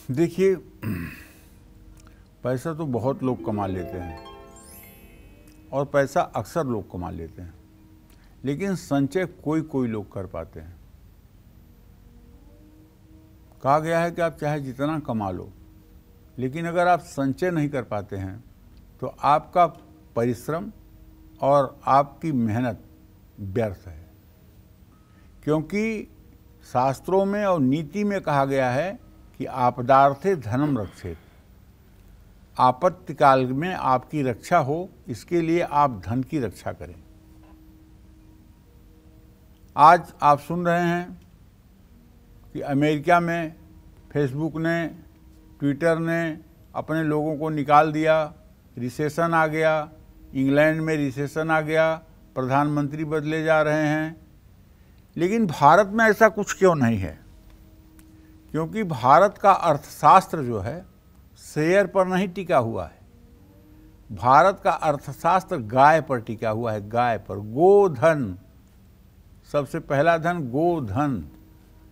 देखिए, पैसा तो बहुत लोग कमा लेते हैं और पैसा अक्सर लोग कमा लेते हैं, लेकिन संचय कोई कोई लोग कर पाते हैं। कहा गया है कि आप चाहे जितना कमा लो, लेकिन अगर आप संचय नहीं कर पाते हैं तो आपका परिश्रम और आपकी मेहनत व्यर्थ है। क्योंकि शास्त्रों में और नीति में कहा गया है कि आपदार्थे धनम रक्षेत, आपत्ति काल में आपकी रक्षा हो, इसके लिए आप धन की रक्षा करें। आज आप सुन रहे हैं कि अमेरिका में फेसबुक ने, ट्विटर ने अपने लोगों को निकाल दिया, रिसेशन आ गया, इंग्लैंड में रिसेशन आ गया, प्रधानमंत्री बदले जा रहे हैं। लेकिन भारत में ऐसा कुछ क्यों नहीं है? क्योंकि भारत का अर्थशास्त्र जो है शेयर पर नहीं टिका हुआ है। भारत का अर्थशास्त्र गाय पर टिका हुआ है, गाय पर। गोधन, सबसे पहला धन गोधन,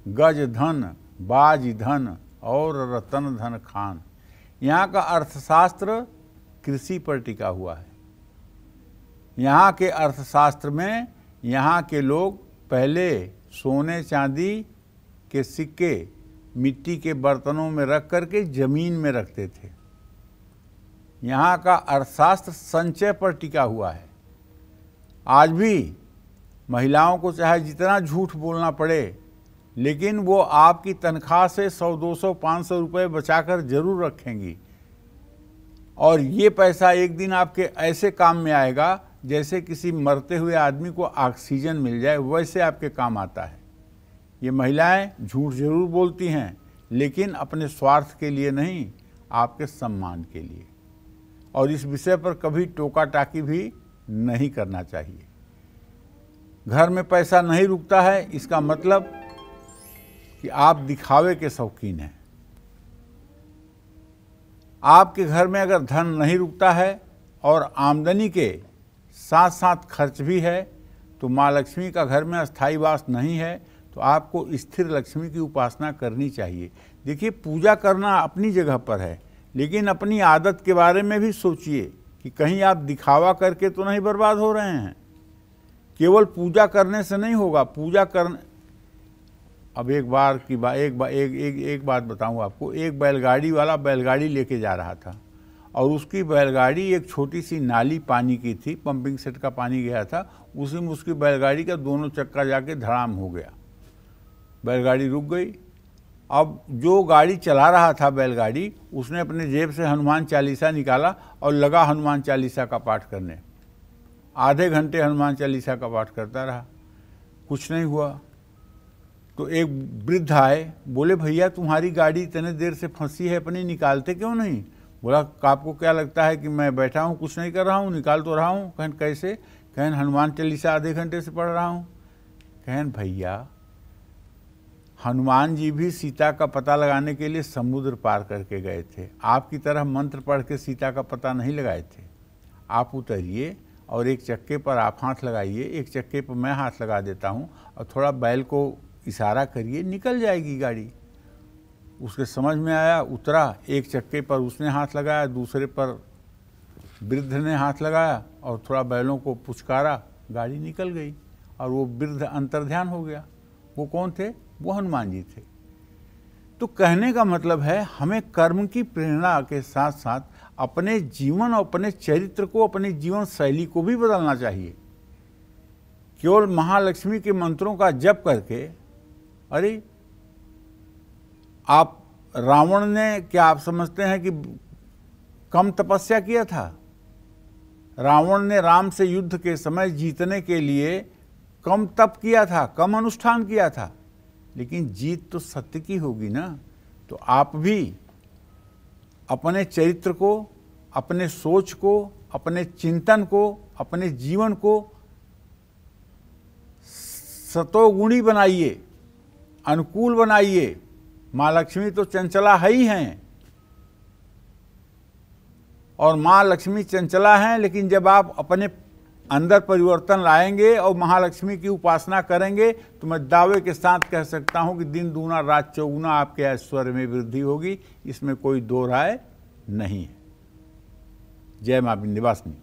गज धन, बाज धन और रतन धन खान। यहाँ का अर्थशास्त्र कृषि पर टिका हुआ है। यहाँ के अर्थशास्त्र में यहाँ के लोग पहले सोने चांदी के सिक्के मिट्टी के बर्तनों में रख करके जमीन में रखते थे। यहाँ का अर्थशास्त्र संचय पर टिका हुआ है। आज भी महिलाओं को चाहे जितना झूठ बोलना पड़े, लेकिन वो आपकी तनख्वाह से 100, 200, 500 रुपये बचाकर जरूर रखेंगी। और ये पैसा एक दिन आपके ऐसे काम में आएगा जैसे किसी मरते हुए आदमी को ऑक्सीजन मिल जाए, वैसे आपके काम आता है। ये महिलाएं झूठ जरूर बोलती हैं, लेकिन अपने स्वार्थ के लिए नहीं, आपके सम्मान के लिए। और इस विषय पर कभी टोका टाकी भी नहीं करना चाहिए। घर में पैसा नहीं रुकता है, इसका मतलब कि आप दिखावे के शौकीन हैं। आपके घर में अगर धन नहीं रुकता है और आमदनी के साथ साथ खर्च भी है, तो माँ लक्ष्मी का घर में स्थायी वास नहीं है, तो आपको स्थिर लक्ष्मी की उपासना करनी चाहिए। देखिए, पूजा करना अपनी जगह पर है, लेकिन अपनी आदत के बारे में भी सोचिए कि कहीं आप दिखावा करके तो नहीं बर्बाद हो रहे हैं। केवल पूजा करने से नहीं होगा। पूजा करने, अब एक बात बताऊं आपको। एक बैलगाड़ी वाला बैलगाड़ी लेके जा रहा था और उसकी बैलगाड़ी एक छोटी सी नाली पानी की थी, पंपिंग सेट का पानी गया था, उसी में उसकी बैलगाड़ी का दोनों चक्का जाके धड़ाम हो गया। बैलगाड़ी रुक गई। अब जो गाड़ी चला रहा था बैलगाड़ी, उसने अपने जेब से हनुमान चालीसा निकाला और लगा हनुमान चालीसा का पाठ करने। आधे घंटे हनुमान चालीसा का पाठ करता रहा, कुछ नहीं हुआ। तो एक वृद्ध आए, बोले भैया तुम्हारी गाड़ी इतने देर से फंसी है, अपनी निकालते क्यों नहीं? बोला आपको क्या लगता है कि मैं बैठा हूँ कुछ नहीं कर रहा हूँ? निकाल तो रहा हूँ। कहन कैसे? कहन हनुमान चालीसा आधे घंटे से पढ़ रहा हूँ। कहन भैया, हनुमान जी भी सीता का पता लगाने के लिए समुद्र पार करके गए थे। आपकी तरह मंत्र पढ़ के सीता का पता नहीं लगाए थे। आप उतरिए और एक चक्के पर आप हाथ लगाइए, एक चक्के पर मैं हाथ लगा देता हूँ और थोड़ा बैल को इशारा करिए, निकल जाएगी गाड़ी। उसके समझ में आया, उतरा, एक चक्के पर उसने हाथ लगाया, दूसरे पर वृद्ध ने हाथ लगाया और थोड़ा बैलों को पुचकारा, गाड़ी निकल गई और वो वृद्ध अंतर्ध्यान हो गया। वो कौन थे? वो हनुमान जी थे। तो कहने का मतलब है, हमें कर्म की प्रेरणा के साथ साथ अपने जीवन और अपने चरित्र को, अपनी जीवन शैली को भी बदलना चाहिए। केवल महालक्ष्मी के मंत्रों का जप करके, अरे आप, रावण ने, क्या आप समझते हैं कि कम तपस्या किया था? रावण ने राम से युद्ध के समय जीतने के लिए कम तप किया था, कम अनुष्ठान किया था, लेकिन जीत तो सत्य की होगी ना। तो आप भी अपने चरित्र को, अपने सोच को, अपने चिंतन को, अपने जीवन को सतोगुणी बनाइए, अनुकूल बनाइए। माँ लक्ष्मी तो चंचला है ही हैं, और माँ लक्ष्मी चंचला हैं, लेकिन जब आप अपने अंदर परिवर्तन लाएंगे और महालक्ष्मी की उपासना करेंगे तो मैं दावे के साथ कह सकता हूं कि दिन दूना रात चौगुना आपके ऐश्वर्य में वृद्धि होगी। इसमें कोई दो राय नहीं है। जय मां विंध्यवासिनी।